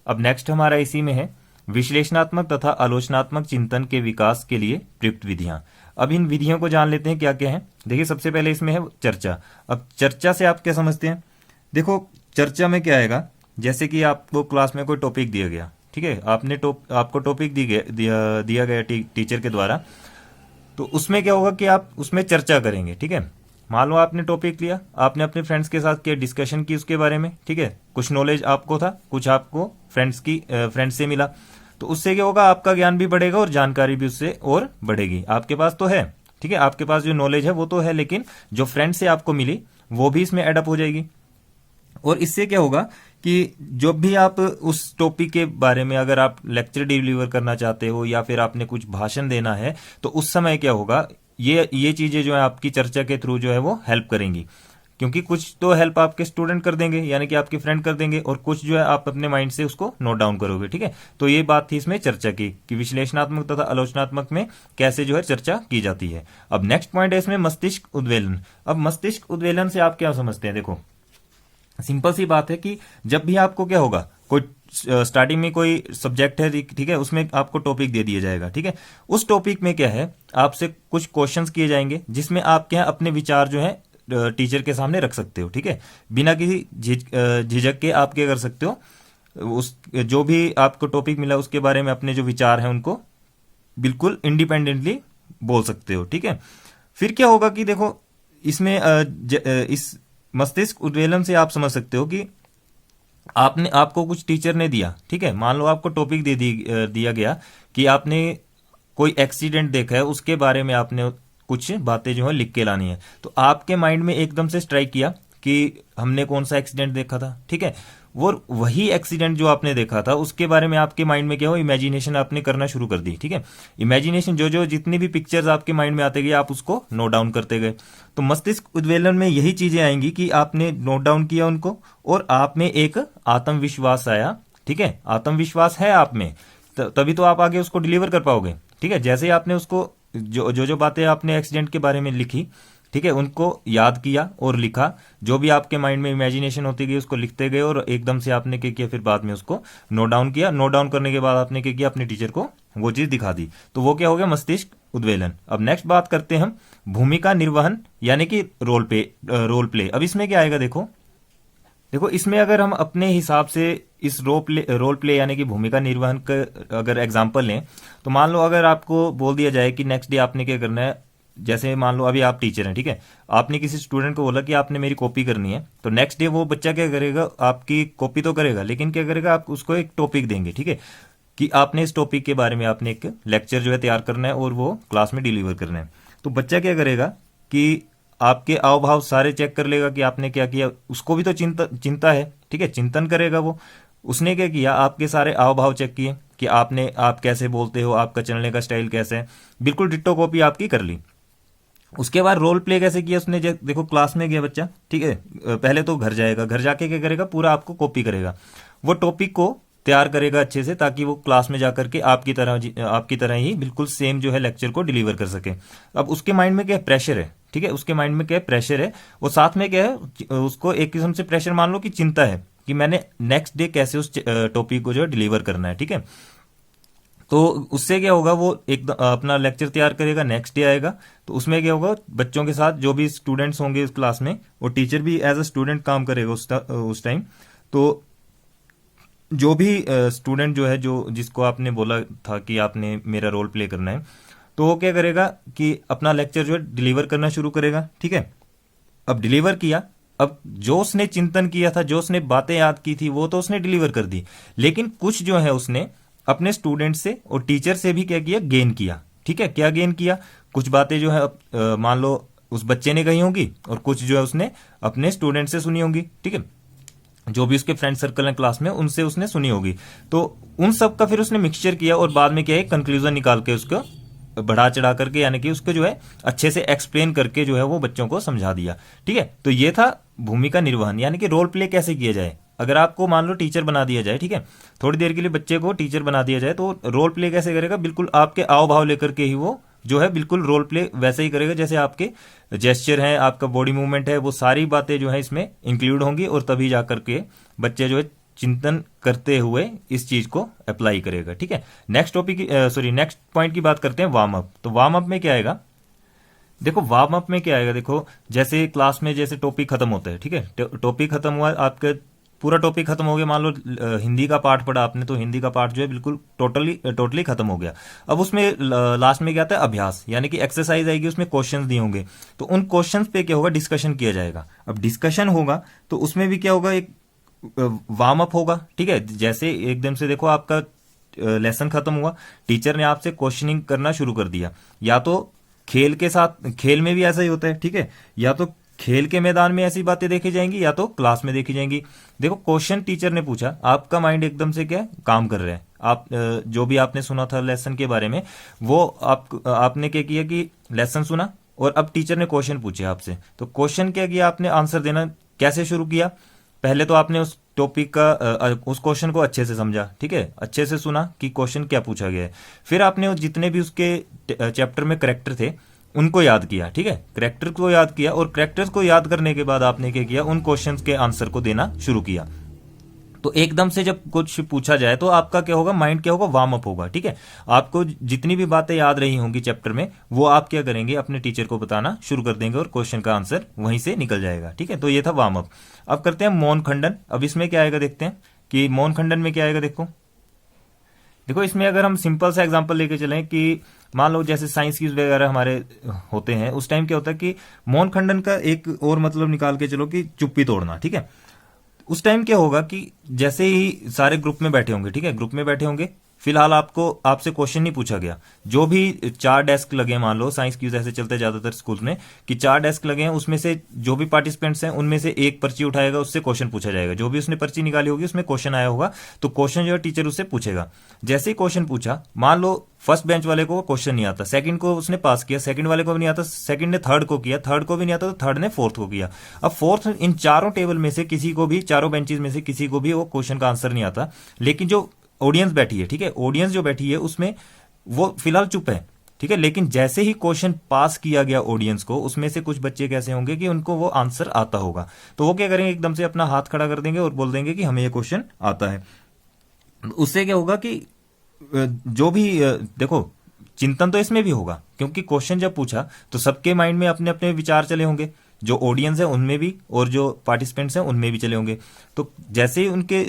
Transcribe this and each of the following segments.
अब नेक्स्ट हमारा इसी में है विश्लेषणात्मक तथा आलोचनात्मक चिंतन के विकास के लिए प्रयुक्त विधियां। अब इन विधियों को जान लेते हैं क्या क्या है। देखिए सबसे पहले इसमें है चर्चा। अब चर्चा से आप क्या समझते हैं? देखो चर्चा में क्या आएगा, जैसे कि आपको क्लास में कोई टॉपिक दिया गया, ठीक है, आपको टॉपिक दिया गया टीचर के द्वारा, तो उसमें क्या होगा कि आप उसमें चर्चा करेंगे, ठीक है। मान लो आपने टॉपिक लिया, आपने अपने फ्रेंड्स के साथ किया, डिस्कशन की उसके बारे में, ठीक है, कुछ नॉलेज आपको था, कुछ आपको फ्रेंड्स से मिला, तो उससे क्या होगा, आपका ज्ञान भी बढ़ेगा और जानकारी भी उससे और बढ़ेगी। आपके पास तो है, ठीक है, आपके पास जो नॉलेज है वो तो है, लेकिन जो फ्रेंड से आपको मिली वो भी इसमें एडअप हो जाएगी। और इससे क्या होगा कि जो भी आप उस टॉपिक के बारे में अगर आप लेक्चर डिलीवर करना चाहते हो या फिर आपने कुछ भाषण देना है, तो उस समय क्या होगा, ये चीजें जो है आपकी चर्चा के थ्रू जो है वो हेल्प करेंगी, क्योंकि कुछ तो हेल्प आपके स्टूडेंट कर देंगे, यानी कि आपके फ्रेंड कर देंगे, और कुछ जो है आप अपने माइंड से उसको नोट डाउन करोगे, ठीक है। तो ये बात थी इसमें चर्चा की कि विश्लेषणात्मक तथा आलोचनात्मक में कैसे जो है चर्चा की जाती है। अब नेक्स्ट पॉइंट है इसमें मस्तिष्क उद्वेलन। अब मस्तिष्क उद्वेलन से आप क्या समझते हैं? देखो सिंपल सी बात है कि जब भी आपको क्या होगा, कोई स्टार्टिंग में कोई सब्जेक्ट है, ठीक है, उसमें आपको टॉपिक दे दिया जाएगा, ठीक है, उस टॉपिक में क्या है, आपसे कुछ क्वेश्चंस किए जाएंगे जिसमें आप क्या अपने विचार जो है टीचर के सामने रख सकते हो, ठीक है, बिना किसी झिझक के आप क्या कर सकते हो, उस जो भी आपको टॉपिक मिला उसके बारे में अपने जो विचार हैं उनको बिल्कुल इंडिपेंडेंटली बोल सकते हो, ठीक है। फिर क्या होगा कि देखो इसमें इस मस्तिष्क उद्वेलन से आप समझ सकते हो कि आपको कुछ टीचर ने दिया, ठीक है, मान लो आपको टॉपिक दिया गया कि आपने कोई एक्सीडेंट देखा है, उसके बारे में आपने कुछ बातें जो है लिख के लानी है, तो आपके माइंड में एकदम से स्ट्राइक किया कि हमने कौन सा एक्सीडेंट देखा था, ठीक है, वो वही एक्सीडेंट जो आपने देखा था उसके बारे में आपके माइंड में क्या हो, इमेजिनेशन आपने करना शुरू कर दी, ठीक है। इमेजिनेशन जो जितनी भी पिक्चर्स आपके माइंड में आते गए आप उसको नोट डाउन करते गए। तो मस्तिष्क उद्वेलन में यही चीजें आएंगी कि आपने नोट डाउन किया उनको और आप में एक आत्मविश्वास आया, ठीक है, आत्मविश्वास है आप में, तभी तो आप आगे उसको डिलीवर कर पाओगे, ठीक है। जैसे आपने उसको जो बातें आपने एक्सीडेंट के बारे में लिखी, ठीक है, उनको याद किया और लिखा, जो भी आपके माइंड में इमेजिनेशन होती गई उसको लिखते गए और एकदम से आपने क्या किया, फिर बाद में उसको नोट डाउन किया। नोट डाउन करने के बाद आपने क्या किया, अपने टीचर को वो चीज दिखा दी, तो वो क्या हो गया, मस्तिष्क उद्वेलन। अब नेक्स्ट बात करते हैं हम भूमिका निर्वहन यानी कि रोल प्ले। अब इसमें क्या आएगा, देखो इसमें अगर हम अपने हिसाब से इस रोल प्ले यानी कि भूमिका निर्वहन का अगर एग्जांपल लें, तो मान लो अगर आपको बोल दिया जाए कि नेक्स्ट डे आपने क्या करना है, जैसे मान लो अभी आप टीचर हैं, ठीक है, आपने किसी स्टूडेंट को बोला कि आपने मेरी कॉपी करनी है, तो नेक्स्ट डे वो बच्चा क्या करेगा, आपकी कॉपी तो करेगा, लेकिन क्या करेगा, आप उसको एक टॉपिक देंगे, ठीक है, कि आपने इस टॉपिक के बारे में आपने एक लेक्चर जो है तैयार करना है और वो क्लास में डिलीवर करना है। तो बच्चा क्या करेगा कि आपके हाव भाव सारे चेक कर लेगा कि आपने क्या किया, उसको भी तो चिंता है, ठीक है, चिंतन करेगा वो। उसने क्या किया, आपके सारे हाव भाव चेक किए कि आप कैसे बोलते हो, आपका चलने का स्टाइल कैसे है, बिल्कुल डिट्टो कॉपी आपकी कर ली। उसके बाद रोल प्ले कैसे किया उसने, देखो क्लास में गया बच्चा, ठीक है, पहले तो घर जाएगा, घर जाके क्या करेगा, पूरा आपको कॉपी करेगा, वो टॉपिक को तैयार करेगा अच्छे से, ताकि वो क्लास में जाकर के आपकी तरह ही बिल्कुल सेम जो है लेक्चर को डिलीवर कर सके। अब उसके माइंड में क्या प्रेशर है, ठीक है, उसके माइंड में क्या प्रेशर है, वो साथ में क्या है, उसको एक किस्म से प्रेशर मान लो कि चिंता है कि मैंने नेक्स्ट डे कैसे उस टॉपिक को जो है डिलीवर करना है, ठीक है। तो उससे क्या होगा, वो एक अपना लेक्चर तैयार करेगा, नेक्स्ट डे आएगा, तो उसमें क्या होगा, बच्चों के साथ जो भी स्टूडेंट्स होंगे इस क्लास में, वो टीचर भी एज अ स्टूडेंट काम करेगा उस टाइम। तो जो भी स्टूडेंट जो है, जिसको आपने बोला था कि आपने मेरा रोल प्ले करना है, तो वो क्या करेगा कि अपना लेक्चर जो है डिलीवर करना शुरू करेगा, ठीक है। अब डिलीवर किया, अब जो उसने चिंतन किया था, जो उसने बातें याद की थी, वो तो उसने डिलीवर कर दी, लेकिन कुछ जो है उसने अपने स्टूडेंट से और टीचर से भी क्या किया, गेन किया, ठीक है। क्या गेन किया, कुछ बातें जो है मान लो उस बच्चे ने कही होंगी और कुछ जो है उसने अपने स्टूडेंट से सुनी होंगी, ठीक है, जो भी उसके फ्रेंड सर्कल है क्लास में उनसे उसने सुनी होगी, तो उन सब का फिर उसने मिक्सचर किया और बाद में क्या है, कंक्लूजन निकाल के उसको बढ़ा चढ़ा करके यानी कि उसको जो है अच्छे से एक्सप्लेन करके जो है वो बच्चों को समझा दिया, ठीक है। तो ये था भूमिका निर्वहन यानी कि रोल प्ले कैसे किया जाए। अगर आपको मान लो टीचर बना दिया जाए, ठीक है, थोड़ी देर के लिए बच्चे को टीचर बना दिया जाए, तो रोल प्ले कैसे करेगा, बिल्कुल आपके हाव भाव लेकर के ही वो जो है बिल्कुल रोल प्ले वैसे ही करेगा, जैसे आपके जेस्चर हैं, आपका बॉडी मूवमेंट है, वो सारी बातें जो है इसमें इंक्लूड होंगी और तभी जाकर के बच्चे जो है चिंतन करते हुए इस चीज को अप्लाई करेगा। ठीक है, नेक्स्ट नेक्स्ट पॉइंट की बात करते हैं, वार्म अप। तो वार्म अप में क्या आएगा, देखो वार्म अप में क्या आएगा, देखो जैसे क्लास में जैसे टॉपिक खत्म होता है, ठीक है, टॉपिक खत्म हुआ आपका, पूरा टॉपिक खत्म हो गया, मान लो हिंदी का पार्ट पढ़ा आपने, तो हिंदी का पार्ट जो है बिल्कुल टोटली खत्म हो गया। अब उसमें लास्ट में क्या आता है, अभ्यास, यानी कि एक्सरसाइज आएगी, उसमें क्वेश्चंस दिए होंगे, तो उन क्वेश्चंस पे क्या होगा, डिस्कशन किया जाएगा। अब डिस्कशन होगा तो उसमें भी क्या होगा, एक वार्म अप होगा। ठीक है, जैसे एकदम से देखो आपका लेसन खत्म हुआ, टीचर ने आपसे क्वेश्चनिंग करना शुरू कर दिया, या तो खेल के साथ, खेल में भी ऐसा ही होता है, ठीक है, या तो खेल के मैदान में ऐसी बातें देखी जाएंगी या तो क्लास में देखी जाएंगी। देखो क्वेश्चन टीचर ने पूछा, आपका माइंड एकदम से क्या काम कर रहा है, आप जो भी आपने सुना था लेसन के बारे में, वो आपने क्या किया कि लेसन सुना और अब टीचर ने क्वेश्चन पूछे आपसे, तो क्वेश्चन क्या किया आपने, आंसर देना कैसे शुरू किया, पहले तो आपने उस टॉपिक का उस क्वेश्चन को अच्छे से समझा, ठीक है, अच्छे से सुना कि क्वेश्चन क्या पूछा गया है, फिर आपने जितने भी उसके चैप्टर में करेक्टर थे उनको याद किया। ठीक है, करेक्टर को याद किया और करेक्टर्स को याद करने के बाद आपने क्या किया, उन क्वेश्चंस के आंसर को देना शुरू किया। तो एकदम से जब कुछ पूछा जाए तो आपका क्या होगा, माइंड क्या होगा, वार्म अप होगा। ठीक है, आपको जितनी भी बातें याद रही होंगी चैप्टर में, वो आप क्या करेंगे, अपने टीचर को बताना शुरू कर देंगे और क्वेश्चन का आंसर वहीं से निकल जाएगा। ठीक है, तो ये था वार्म अप। अब करते हैं मौन खंडन। अब इसमें क्या आएगा, देखते हैं कि मौन खंडन में क्या आएगा। देखो इसमें अगर हम सिंपल सा एग्जांपल लेके चलें कि मान लो जैसे साइंस क्विज वगैरह हमारे होते हैं, उस टाइम क्या होता है कि मौन खंडन का एक और मतलब निकाल के चलो कि चुप्पी तोड़ना। ठीक है, उस टाइम क्या होगा कि जैसे ही सारे ग्रुप में बैठे होंगे, ठीक है, ग्रुप में बैठे होंगे, फिलहाल आपसे क्वेश्चन नहीं पूछा गया, जो भी 4 डेस्क लगे हैं, मान लो साइंस क्यूज ऐसे चलते हैं ज्यादातर स्कूल में कि 4 डेस्क लगे हैं, उसमें से जो भी पार्टिसिपेंट्स हैं उनमें से एक पर्ची उठाएगा, उससे क्वेश्चन पूछा जाएगा, जो भी उसने पर्ची निकाली होगी उसमें क्वेश्चन आया होगा, तो क्वेश्चन जो है टीचर उससे पूछेगा। जैसे ही क्वेश्चन पूछा, मान लो फर्स्ट बेंच वाले को क्वेश्चन नहीं आता, सेकंड को उसने पास किया, सेकंड वाले को भी नहीं आता, सेकंड ने थर्ड को किया, थर्ड को भी नहीं आता तो थर्ड ने फोर्थ को किया। अब फोर्थ, इन चारों टेबल में से किसी को भी, चारों बेंचेस में से किसी को भी वो क्वेश्चन का आंसर नहीं आता, लेकिन जो ऑडियंस बैठी है, ठीक है, ऑडियंस जो बैठी है उसमें वो फिलहाल चुप है। ठीक है, लेकिन जैसे ही क्वेश्चन पास किया गया ऑडियंस को, उसमें से कुछ बच्चे कैसे होंगे कि उनको वो आंसर आता होगा, तो वो क्या करेंगे, एकदम से अपना हाथ खड़ा कर देंगे और बोल देंगे कि हमें ये क्वेश्चन आता है। उससे क्या होगा कि जो भी देखो चिंतन तो इसमें भी होगा, क्योंकि क्वेश्चन जब पूछा तो सबके माइंड में अपने अपने विचार चले होंगे, जो ऑडियंस है उनमें भी और जो पार्टिसिपेंट्स हैं उनमें भी चले होंगे। तो जैसे ही उनके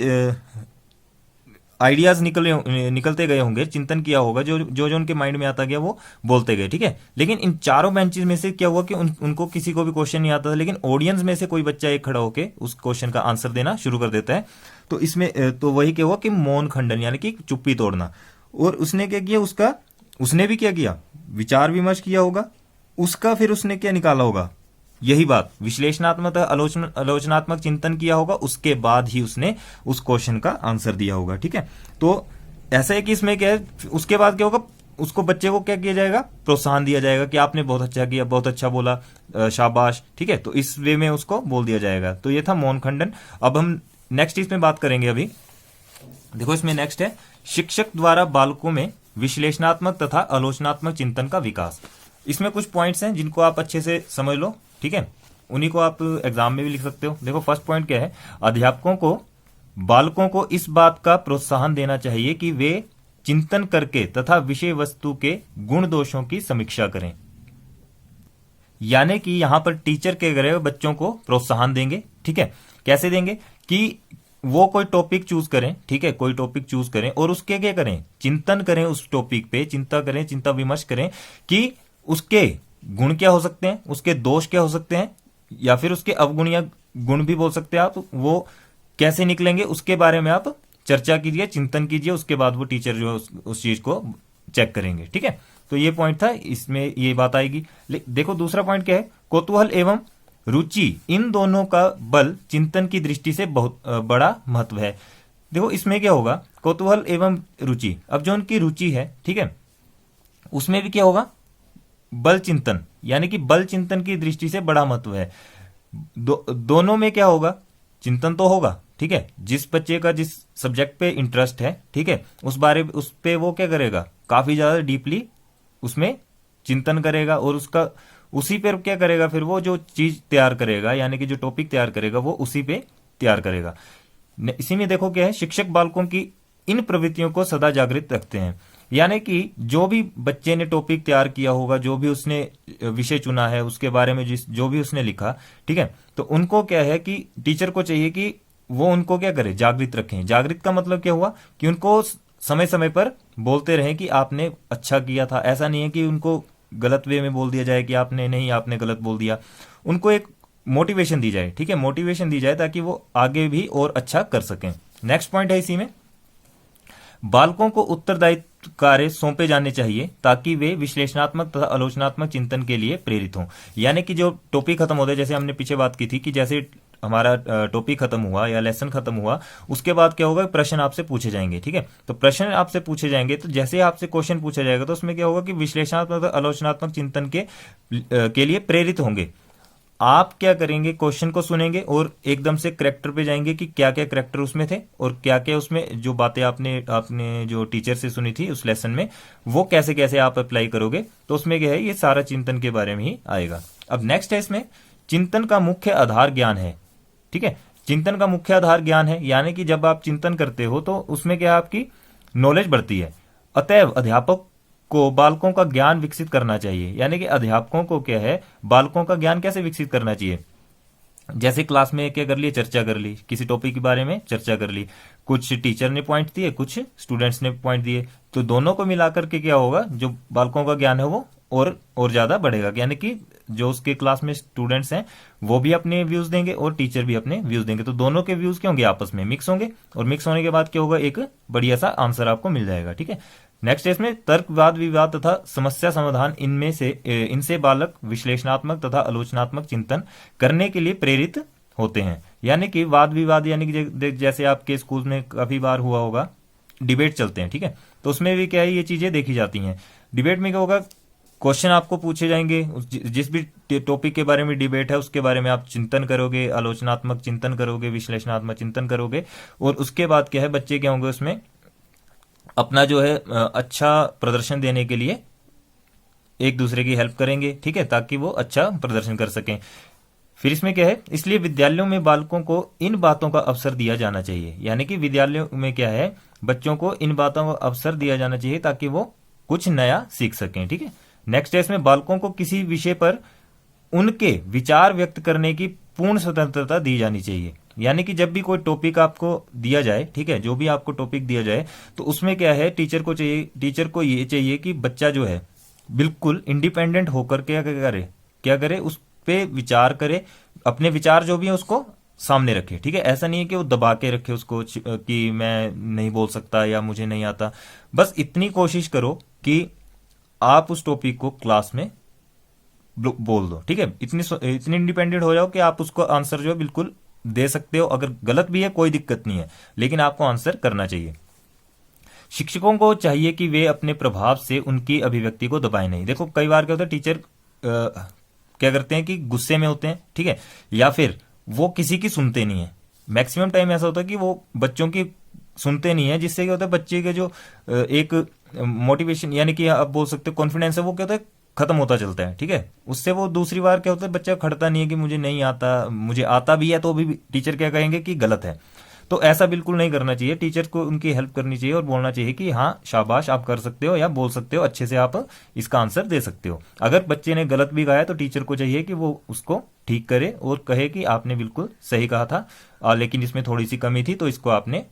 आइडियाज निकलते गए होंगे, चिंतन किया होगा, जो जो जो उनके माइंड में आता गया वो बोलते गए। ठीक है, लेकिन इन चारों बेंचेस में से क्या हुआ कि उनको किसी को भी क्वेश्चन नहीं आता था, लेकिन ऑडियंस में से कोई बच्चा एक खड़ा होकर उस क्वेश्चन का आंसर देना शुरू कर देता है। तो इसमें तो वही क्या हुआ कि मौन खंडन, यानी कि चुप्पी तोड़ना। और उसने क्या किया, उसने भी क्या किया, विचार विमर्श किया होगा, उसका फिर उसने क्या निकाला होगा, यही बात, विश्लेषणात्मक आलोचनात्मक चिंतन किया होगा, उसके बाद ही उसने उस क्वेश्चन का आंसर दिया होगा। ठीक है, तो ऐसा है कि इसमें क्या है, उसके बाद क्या होगा, उसको बच्चे को क्या किया जाएगा, प्रोत्साहन दिया जाएगा कि आपने बहुत अच्छा किया, बहुत अच्छा बोला, शाबाश। ठीक है, तो इस वे में उसको बोल दिया जाएगा। तो ये था मौन खंडन। अब हम नेक्स्ट इसमें बात करेंगे। अभी देखो इसमें नेक्स्ट है शिक्षक द्वारा बालकों में विश्लेषणात्मक तथा आलोचनात्मक चिंतन का विकास। इसमें कुछ पॉइंट्स हैं जिनको आप अच्छे से समझ लो। ठीक है, उन्हीं को आप एग्जाम में भी लिख सकते हो। देखो फर्स्ट पॉइंट क्या है, अध्यापकों को बालकों को इस बात का प्रोत्साहन देना चाहिए कि वे चिंतन करके तथा विषय वस्तु के गुण दोषों की समीक्षा करें। यानी कि यहां पर टीचर के करे बच्चों को प्रोत्साहन देंगे। ठीक है, कैसे देंगे कि वो कोई टॉपिक चूज करें, ठीक है, कोई टॉपिक चूज करें और उसके क्या करें, चिंतन करें, उस टॉपिक पे चिंता करें, चिंता विमर्श करें कि उसके गुण क्या हो सकते हैं, उसके दोष क्या हो सकते हैं, या फिर उसके अवगुण या गुण भी बोल सकते हैं आप, वो कैसे निकलेंगे, उसके बारे में आप चर्चा कीजिए, चिंतन कीजिए। उसके बाद वो टीचर जो उस चीज को चेक करेंगे। ठीक है, तो ये पॉइंट था, इसमें ये बात आएगी। देखो दूसरा पॉइंट क्या है, कौतूहल एवं रुचि, इन दोनों का बल चिंतन की दृष्टि से बहुत बड़ा महत्व है। देखो इसमें क्या होगा, कौतूहल एवं रुचि, अब जो उनकी रुचि है, ठीक है, उसमें भी क्या होगा, बल चिंतन, यानी कि बल चिंतन की दृष्टि से बड़ा महत्व है। दोनों में क्या होगा, चिंतन तो होगा। ठीक है, जिस बच्चे का जिस सब्जेक्ट पे इंटरेस्ट है, ठीक है, उस पे वो क्या करेगा, काफी ज्यादा डीपली उसमें चिंतन करेगा और उसका उसी पर क्या करेगा, फिर वो जो चीज तैयार करेगा, यानी कि जो टॉपिक तैयार करेगा वो उसी पे तैयार करेगा। इसी में देखो क्या है, शिक्षक बालकों की इन प्रवृत्तियों को सदा जागृत रखते हैं। यानी कि जो भी बच्चे ने टॉपिक तैयार किया होगा, जो भी उसने विषय चुना है, उसके बारे में जो भी उसने लिखा, ठीक है, तो उनको क्या है कि टीचर को चाहिए कि वो उनको क्या करे, जागृत रखें। जागृत का मतलब क्या हुआ कि उनको समय समय पर बोलते रहें कि आपने अच्छा किया था। ऐसा नहीं है कि उनको गलत वे में बोल दिया जाए कि आपने नहीं, आपने गलत बोल दिया। उनको एक मोटिवेशन दी जाए, ठीक है, मोटिवेशन दी जाए ताकि वो आगे भी और अच्छा कर सकें। नेक्स्ट पॉइंट है इसी में, बालकों को उत्तरदायित्व कार्य सौंपे जाने चाहिए ताकि वे विश्लेषणात्मक तथा आलोचनात्मक चिंतन के लिए प्रेरित हों। यानी कि जो टॉपिक खत्म होता है, जैसे हमने पीछे बात की थी कि जैसे हमारा टॉपिक खत्म हुआ या लेसन खत्म हुआ, उसके बाद क्या होगा, प्रश्न आपसे पूछे जाएंगे, ठीक है। तो प्रश्न आपसे पूछे जाएंगे, तो जैसे आपसे क्वेश्चन पूछा जाएगा तो उसमें क्या होगा कि विश्लेषणात्मक तथा आलोचनात्मक चिंतन के लिए प्रेरित होंगे। आप क्या करेंगे, क्वेश्चन को सुनेंगे और एकदम से करेक्टर पे जाएंगे कि क्या क्या करेक्टर उसमें थे और क्या क्या उसमें जो बातें आपने जो टीचर से सुनी थी उस लेसन में, वो कैसे कैसे आप अप्लाई करोगे। तो उसमें क्या है, ये सारा चिंतन के बारे में ही आएगा। अब नेक्स्ट है, इसमें चिंतन का मुख्य आधार ज्ञान है, ठीक है। चिंतन का मुख्य आधार ज्ञान है, यानी कि जब आप चिंतन करते हो तो उसमें क्या आपकी नॉलेज बढ़ती है। अतएव अध्यापक को बालकों का ज्ञान विकसित करना चाहिए। यानी कि अध्यापकों को क्या है, बालकों का ज्ञान कैसे विकसित करना चाहिए। जैसे क्लास में क्या कर लिया, चर्चा कर ली, किसी टॉपिक के बारे में चर्चा कर ली, कुछ टीचर ने पॉइंट दिए, कुछ स्टूडेंट्स ने पॉइंट दिए, तो दोनों को मिलाकर के क्या होगा, जो बालकों का ज्ञान है वो और ज्यादा बढ़ेगा। यानी कि जो उसके क्लास में स्टूडेंट्स हैं वो भी अपने व्यूज देंगे और टीचर भी अपने व्यूज देंगे, तो दोनों के व्यूज क्या होंगे, आपस में मिक्स होंगे, और मिक्स होने के बाद क्या होगा, एक बढ़िया सा आंसर आपको मिल जाएगा, ठीक है। नेक्स्ट इसमें तर्क, वाद विवाद तथा समस्या समाधान, इनसे बालक विश्लेषणात्मक तथा आलोचनात्मक चिंतन करने के लिए प्रेरित होते हैं। यानी कि वाद विवाद, यानी कि जैसे आपके स्कूल में काफी बार हुआ होगा, डिबेट चलते हैं, ठीक है, तो उसमें भी क्या है, ये चीजें देखी जाती हैं। डिबेट में क्या होगा, क्वेश्चन आपको पूछे जाएंगे, जिस भी टॉपिक के बारे में डिबेट है उसके बारे में आप चिंतन करोगे, आलोचनात्मक चिंतन करोगे, विश्लेषणात्मक चिंतन करोगे, और उसके बाद क्या है, बच्चे क्या होंगे उसमें अपना जो है अच्छा प्रदर्शन देने के लिए एक दूसरे की हेल्प करेंगे, ठीक है, ताकि वो अच्छा प्रदर्शन कर सकें। फिर इसमें क्या है, इसलिए विद्यालयों में बालकों को इन बातों का अवसर दिया जाना चाहिए। यानी कि विद्यालयों में क्या है, बच्चों को इन बातों का अवसर दिया जाना चाहिए ताकि वो कुछ नया सीख सकें, ठीक है। नेक्स्ट है, इसमें बालकों को किसी विषय पर उनके विचार व्यक्त करने की पूर्ण स्वतंत्रता दी जानी चाहिए। यानी कि जब भी कोई टॉपिक आपको दिया जाए, ठीक है, जो भी आपको टॉपिक दिया जाए, तो उसमें क्या है, टीचर को ये चाहिए कि बच्चा जो है बिल्कुल इंडिपेंडेंट होकर क्या करे, उस पे विचार करे, अपने विचार जो भी है उसको सामने रखे, ठीक है। ऐसा नहीं है कि वो दबा के रखे उसको कि मैं नहीं बोल सकता या मुझे नहीं आता। बस इतनी कोशिश करो कि आप उस टॉपिक को क्लास में बोल दो, ठीक है। इतनी इंडिपेंडेंट हो जाओ कि आप उसको आंसर जो है बिल्कुल दे सकते हो। अगर गलत भी है कोई दिक्कत नहीं है, लेकिन आपको आंसर करना चाहिए। शिक्षकों को चाहिए कि वे अपने प्रभाव से उनकी अभिव्यक्ति को दबाए नहीं। देखो कई बार क्या होता है, टीचर क्या करते हैं कि गुस्से में होते हैं, ठीक है, या फिर वो किसी की सुनते नहीं है। मैक्सिमम टाइम ऐसा होता है कि वो बच्चों की सुनते नहीं है, जिससे क्या होता है, बच्चे के जो एक मोटिवेशन यानी कि आप बोल सकते हो कॉन्फिडेंस है, वो क्या होता है खत्म होता चलता है, ठीक है। उससे वो दूसरी बार क्या होता है, बच्चा खड़ता नहीं है कि मुझे नहीं आता, मुझे आता भी है तो भी टीचर क्या कहेंगे कि गलत है। तो ऐसा बिल्कुल नहीं करना चाहिए। टीचर को उनकी हेल्प करनी चाहिए और बोलना चाहिए कि हाँ शाबाश, आप कर सकते हो या बोल सकते हो, अच्छे से आप इसका आंसर दे सकते हो। अगर बच्चे ने गलत भी गाया तो टीचर को चाहिए कि वो उसको ठीक करे और कहे कि आपने बिल्कुल सही कहा था, लेकिन इसमें थोड़ी सी कमी थी तो इसको आपने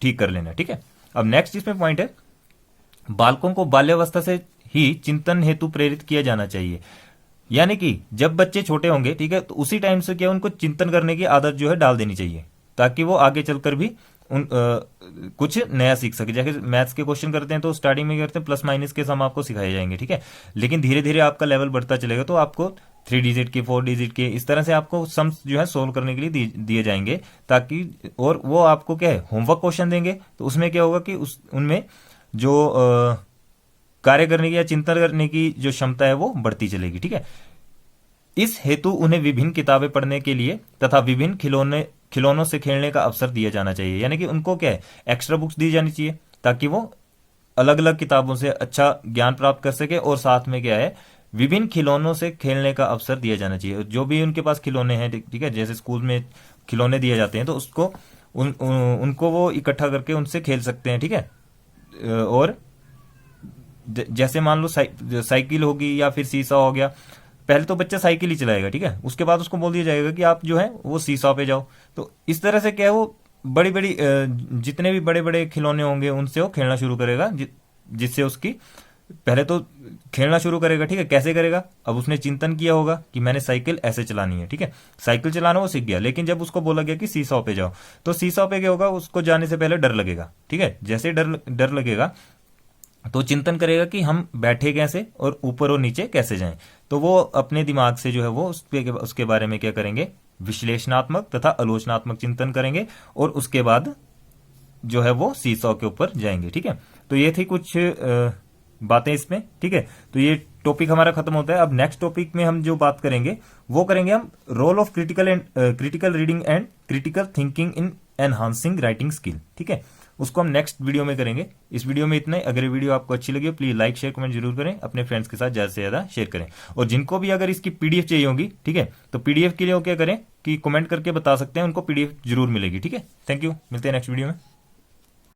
ठीक कर लेना, ठीक है। अब नेक्स्ट इसमें पॉइंट है, बालकों को बाल्यावस्था से ही चिंतन हेतु प्रेरित किया जाना चाहिए। यानी कि जब बच्चे छोटे होंगे, ठीक है, तो उसी टाइम से क्या उनको चिंतन करने की आदत जो है डाल देनी चाहिए, ताकि वो आगे चलकर भी कुछ नया सीख सके। जैसे मैथ्स के क्वेश्चन करते हैं तो स्टार्टिंग में करते हैं प्लस माइनस के सम आपको सिखाए जाएंगे, ठीक है, लेकिन धीरे धीरे आपका लेवल बढ़ता चलेगा तो आपको 3 डिजिट के 4 डिजिट के इस तरह से आपको सम्स जो है सोल्व करने के लिए दिए जाएंगे, ताकि और वो आपको क्या है होमवर्क क्वेश्चन देंगे, तो उसमें क्या होगा कि उनमें जो कार्य करने की या चिंतन करने की जो क्षमता है वो बढ़ती चलेगी, ठीक है। इस हेतु उन्हें विभिन्न किताबें पढ़ने के लिए तथा विभिन्न खिलौनों से खेलने का अवसर दिया जाना चाहिए। यानी कि उनको क्या है एक्स्ट्रा बुक्स दी जानी चाहिए ताकि वो अलग अलग किताबों से अच्छा ज्ञान प्राप्त कर सके, और साथ में क्या है विभिन्न खिलौनों से खेलने का अवसर दिया जाना चाहिए। जो भी उनके पास खिलौने हैं, ठीक है, जैसे स्कूल में खिलौने दिए जाते हैं तो उसको उनको वो इकट्ठा करके उनसे खेल सकते हैं, ठीक है। और जैसे मान लो साइकिल होगी या फिर सीसा हो गया, पहले तो बच्चा साइकिल ही चलाएगा, ठीक है, उसके बाद उसको बोल दिया जाएगा कि आप जो है वो सीसा पे जाओ। तो इस तरह से क्या है, वो बड़ी बड़ी जितने भी बड़े बड़े खिलौने होंगे उनसे वो खेलना शुरू करेगा, जिससे उसकी पहले तो खेलना शुरू करेगा, ठीक है। कैसे करेगा, अब उसने चिंतन किया होगा कि मैंने साइकिल ऐसे चलानी है, ठीक है, साइकिल चलाना वो सीख गया। लेकिन जब उसको बोला गया कि सीसॉ पे जाओ, तो सीसॉ पे क्या होगा, उसको जाने से पहले डर लगेगा, ठीक है। जैसे डर लगेगा तो चिंतन करेगा कि हम बैठे कैसे और ऊपर और नीचे कैसे जाएं। तो वो अपने दिमाग से जो है वो उसके बारे में क्या करेंगे, विश्लेषणात्मक तथा आलोचनात्मक चिंतन करेंगे, और उसके बाद जो है वो सीसॉ के ऊपर जाएंगे, ठीक है। तो ये थी कुछ बातें इसमें, ठीक है। तो ये टॉपिक हमारा खत्म होता है। अब नेक्स्ट टॉपिक में हम जो बात करेंगे वो करेंगे हम role of critical reading and critical thinking in enhancing writing skill, ठीक है। उसको हम नेक्स्ट वीडियो में करेंगे। इस वीडियो में इतना ही। अगर ये वीडियो आपको अच्छी लगी प्लीज लाइक शेयर कमेंट जरूर करें, अपने फ्रेंड्स के साथ ज्यादा से ज्यादा शेयर करें। और जिनको भी अगर इसकी पीडीएफ चाहिए होगी, ठीक है, तो पीडीएफ के लिए वो क्या करें कि कमेंट करके बता सकते हैं, उनको पीडीएफ जरूर मिलेगी, ठीक है। थैंक यू, मिलते हैं नेक्स्ट वीडियो में।